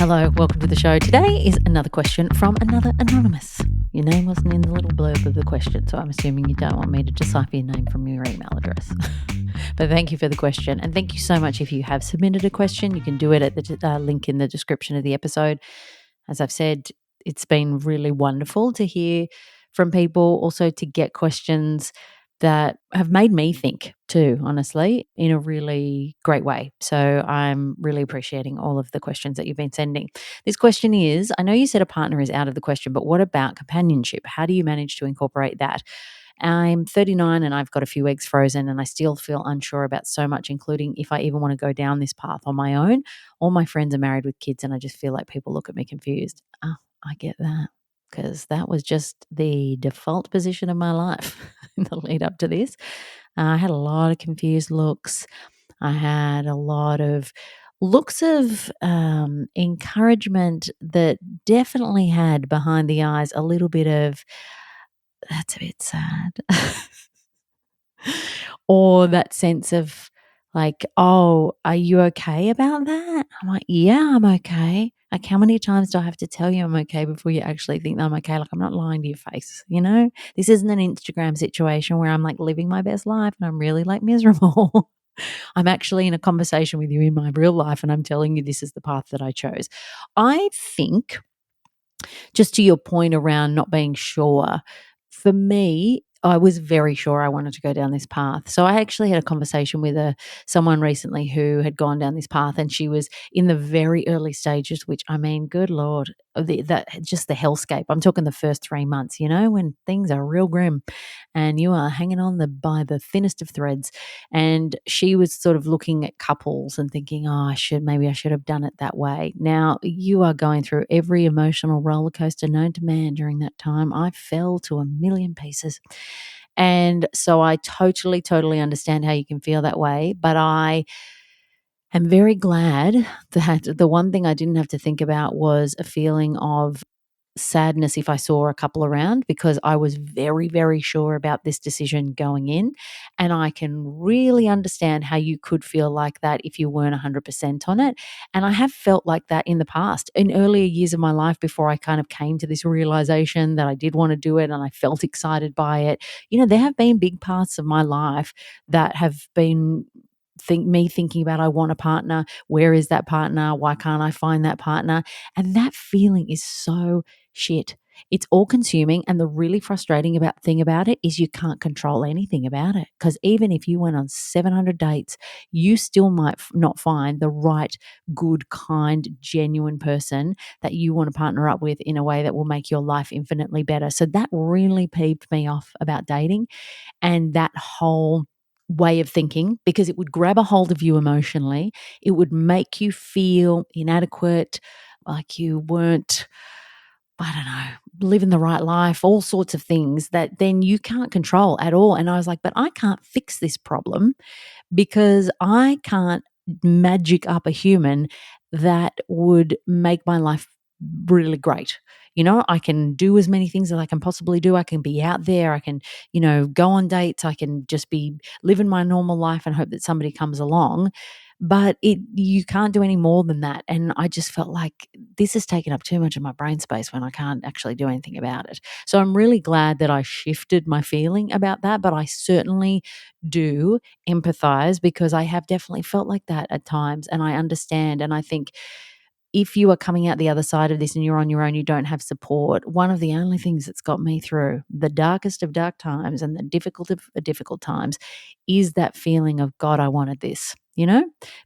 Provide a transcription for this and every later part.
Hello, welcome to the show. Today is another question from another anonymous. Your name wasn't in the little blurb of the question, so I'm assuming you don't want me to decipher your name from your email address. But thank you for the question. And thank you so much if you have submitted a question. You can do it at the link in the description of the episode. As I've said, it's been really wonderful to hear from people, also to get questions that have made me think too, honestly, in a really great way. So I'm really appreciating all of the questions that you've been sending. This question is, I know you said a partner is out of the question, but what about companionship? How do you manage to incorporate that? I'm 39 and I've got a few eggs frozen, and I still feel unsure about so much, including if I even want to go down this path on my own. All my friends are married with kids, and I just feel like people look at me confused. Oh, I get that, because that was just the default position of my life in the lead up to this. I had a lot of confused looks. I had a lot of looks of encouragement that definitely had behind the eyes a little bit of, that's a bit sad. Or that sense of like, "Oh, are you okay about that?" I'm like, "Yeah, I'm okay." Like, how many times do I have to tell you I'm okay before you actually think that I'm okay? Like, I'm not lying to your face, you know? This isn't an Instagram situation where I'm, like, living my best life and I'm really, like, miserable. I'm actually in a conversation with you in my real life, and I'm telling you this is the path that I chose. I think, just to your point around not being sure, for me, I was very sure I wanted to go down this path. So I actually had a conversation with someone recently who had gone down this path, and she was in the very early stages, which, I mean, good Lord, just the hellscape. I'm talking the first 3 months, when things are real grim and you are hanging on by the thinnest of threads. And she was sort of looking at couples and thinking, oh, maybe I should have done it that way. Now, you are going through every emotional roller coaster known to man during that time. I fell to a million pieces. And so I totally, totally understand how you can feel that way. But I am very glad that the one thing I didn't have to think about was a feeling of sadness if I saw a couple around, because I was very, very sure about this decision going in. And I can really understand how you could feel like that if you weren't 100% on it. And I have felt like that in the past, in earlier years of my life, before I kind of came to this realization that I did want to do it and I felt excited by it. There have been big parts of my life that have been thinking about, I want a partner. Where is that partner? Why can't I find that partner? And that feeling is so shit. It's all consuming. And the really frustrating thing about it is you can't control anything about it. Because even if you went on 700 dates, you still might not find the right, good, kind, genuine person that you want to partner up with in a way that will make your life infinitely better. So that really peeved me off about dating, and that whole way of thinking, because it would grab a hold of you emotionally. It would make you feel inadequate, like you weren't, I don't know, living the right life, all sorts of things that then you can't control at all. And I was like, but I can't fix this problem because I can't magic up a human that would make my life really great. I can do as many things as I can possibly do. I can be out there. I can, go on dates. I can just be living my normal life and hope that somebody comes along. But you can't do any more than that. And I just felt like this has taken up too much of my brain space when I can't actually do anything about it. So I'm really glad that I shifted my feeling about that. But I certainly do empathize, because I have definitely felt like that at times, and I understand. And I think if you are coming out the other side of this and you're on your own, you don't have support. One of the only things that's got me through the darkest of dark times and the difficult of difficult times is that feeling of, God, I wanted this,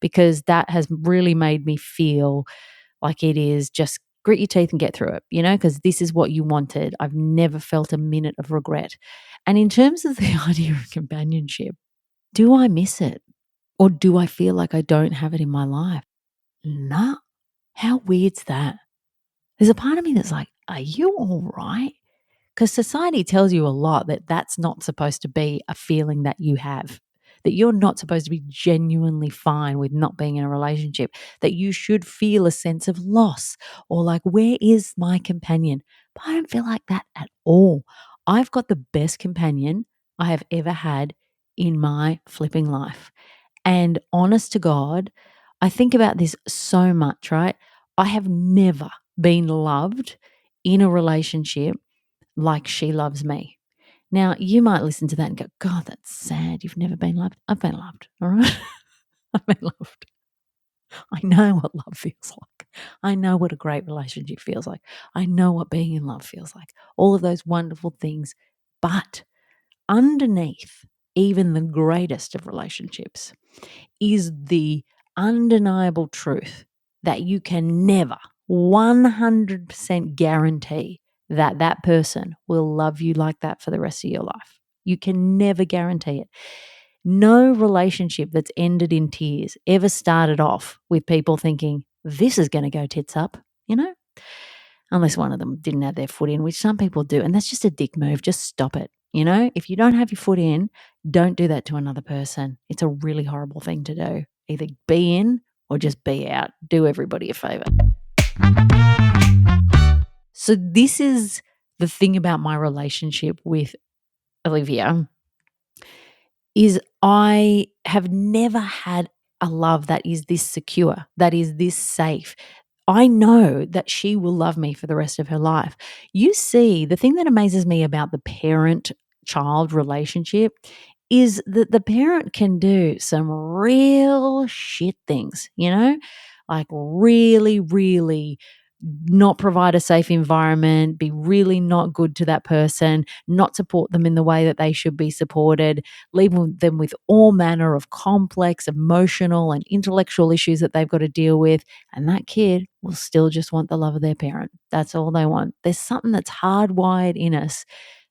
because that has really made me feel like it is just grit your teeth and get through it, because this is what you wanted. I've never felt a minute of regret. And in terms of the idea of companionship, do I miss it? Or do I feel like I don't have it in my life? No. How weird's that? There's a part of me that's like, are you all right? Because society tells you a lot that that's not supposed to be a feeling that you have, that you're not supposed to be genuinely fine with not being in a relationship, that you should feel a sense of loss or like, where is my companion? But I don't feel like that at all. I've got the best companion I have ever had in my flipping life. And honest to God, I think about this so much, right? I have never been loved in a relationship like she loves me. Now, you might listen to that and go, God, that's sad. You've never been loved. I've been loved. All right. I've been loved. I know what love feels like. I know what a great relationship feels like. I know what being in love feels like. All of those wonderful things. But underneath even the greatest of relationships is the undeniable truth that you can never 100% guarantee that that person will love you like that for the rest of your life. You can never guarantee it. No relationship that's ended in tears ever started off with people thinking, this is going to go tits up, you know? Unless one of them didn't have their foot in, which some people do. And that's just a dick move. Just stop it. You know, if you don't have your foot in, don't do that to another person. It's a really horrible thing to do. Either be in or just be out. Do everybody a favor. So, this is the thing about my relationship with Olivia is I have never had a love that is this secure, that is this safe. I know that she will love me for the rest of her life. You see, the thing that amazes me about the parent child relationship is that the parent can do some real shit things, you know, like really, really not provide a safe environment, be really not good to that person, not support them in the way that they should be supported, leave them with all manner of complex, emotional, and intellectual issues that they've got to deal with. And that kid will still just want the love of their parent. That's all they want. There's something that's hardwired in us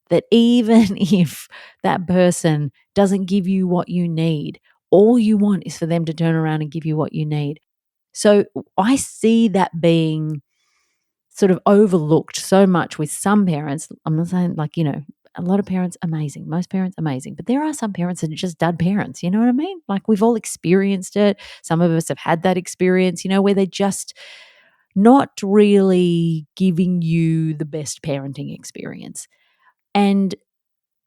that even if that person doesn't give you what you need, all you want is for them to turn around and give you what you need. So I see that being sort of overlooked so much with some parents. I'm not saying like, you know, a lot of parents amazing, most parents amazing, but there are some parents that are just dud parents, you know what I mean? Like we've all experienced it. Some of us have had that experience, you know, where they're just not really giving you the best parenting experience. And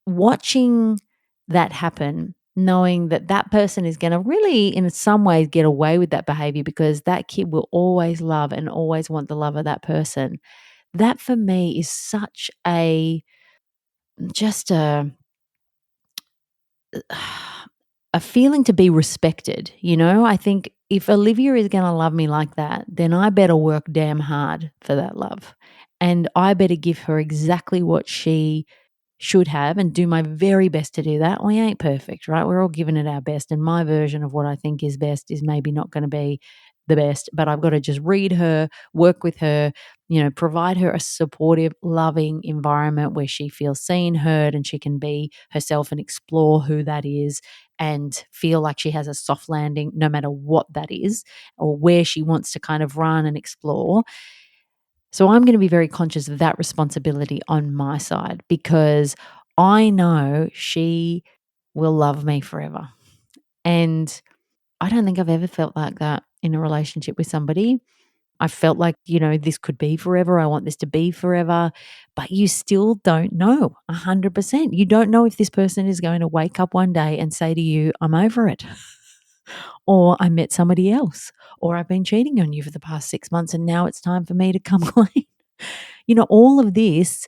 watching that happen, knowing that that person is going to really, in some ways, get away with that behavior because that kid will always love and always want the love of that person. That for me is such just a feeling to be respected. You know, I think if Olivia is going to love me like that, then I better work damn hard for that love. And I better give her exactly what she should have and do my very best to do that. We ain't perfect, right? We're all giving it our best. And my version of what I think is best is maybe not going to be the best, but I've got to just read her, work with her, you know, provide her a supportive, loving environment where she feels seen, heard, and she can be herself and explore who that is and feel like she has a soft landing no matter what that is or where she wants to kind of run and explore. So I'm going to be very conscious of that responsibility on my side because I know she will love me forever. And I don't think I've ever felt like that in a relationship with somebody. I felt like, you know, this could be forever. I want this to be forever. But you still don't know 100%. You don't know if this person is going to wake up one day and say to you, I'm over it. Or I met somebody else. Or I've been cheating on you for the past 6 months and now it's time for me to come clean. You know, all of this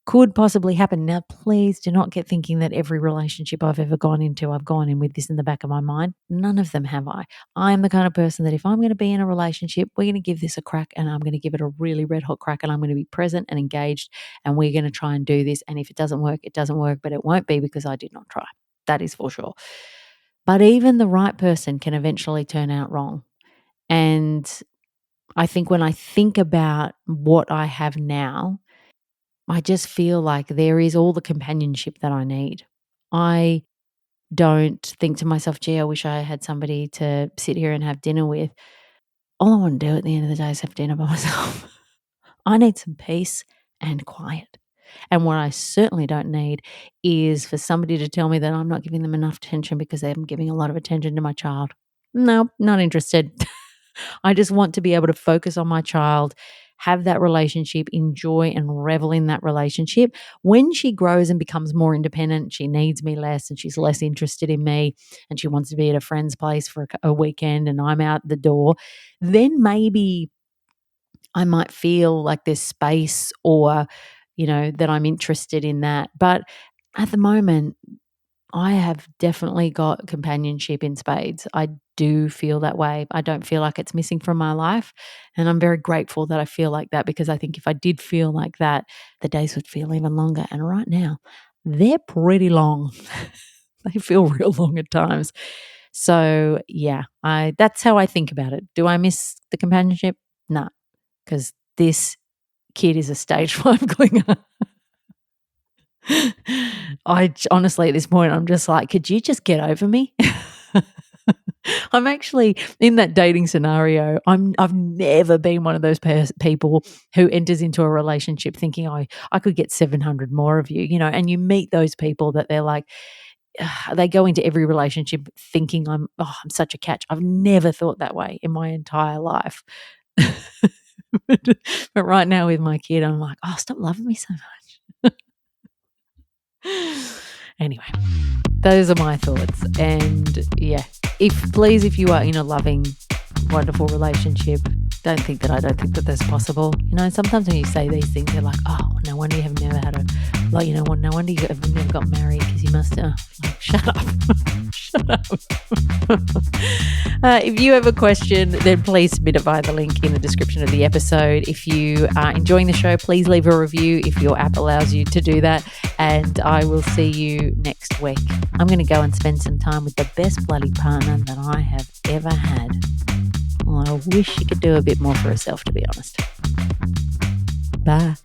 could possibly happen. Now, please do not get thinking that every relationship I've ever gone into, I've gone in with this in the back of my mind. None of them have I. I'm the kind of person that if I'm going to be in a relationship, we're going to give this a crack and I'm going to give it a really red hot crack and I'm going to be present and engaged and we're going to try and do this. And if it doesn't work, it doesn't work, but it won't be because I did not try. That is for sure. But even the right person can eventually turn out wrong. And I think when I think about what I have now, I just feel like there is all the companionship that I need. I don't think to myself, gee, I wish I had somebody to sit here and have dinner with. All I want to do at the end of the day is have dinner by myself. I need some peace and quiet. And what I certainly don't need is for somebody to tell me that I'm not giving them enough attention because I'm giving a lot of attention to my child. No, not interested. I just want to be able to focus on my child, have that relationship, enjoy and revel in that relationship. When she grows and becomes more independent, she needs me less and she's less interested in me and she wants to be at a friend's place for a weekend and I'm out the door, then maybe I might feel like there's space or, that I'm interested in that. But at the moment, I have definitely got companionship in spades. I do feel that way. I don't feel like it's missing from my life. And I'm very grateful that I feel like that, because I think if I did feel like that, the days would feel even longer. And right now, they're pretty long. They feel real long at times. So yeah, that's how I think about it. Do I miss the companionship? No, because this kid is a stage 5 clinger. I honestly, at this point, I'm just like, could you just get over me? I'm actually in that dating scenario. I've never been one of those people who enters into a relationship thinking, oh, I could get 700 more of you, and you meet those people that they're like, they go into every relationship thinking I'm such a catch. I've never thought that way in my entire life. But right now with my kid, I'm like, oh, stop loving me so much. Anyway, those are my thoughts. And yeah, if you are in a loving, wonderful relationship, don't think that that's possible. Sometimes when you say these things, they're like, oh, no wonder you have never had no wonder you have never got married, because you must shut up. Shut up. If you have a question, then please submit it via the link in the description of the episode. If you are enjoying the show, please leave a review if your app allows you to do that. And I will see you next week. I'm going to go and spend some time with the best bloody partner that I have ever had. Well, I wish she could do a bit more for herself, to be honest. Bye.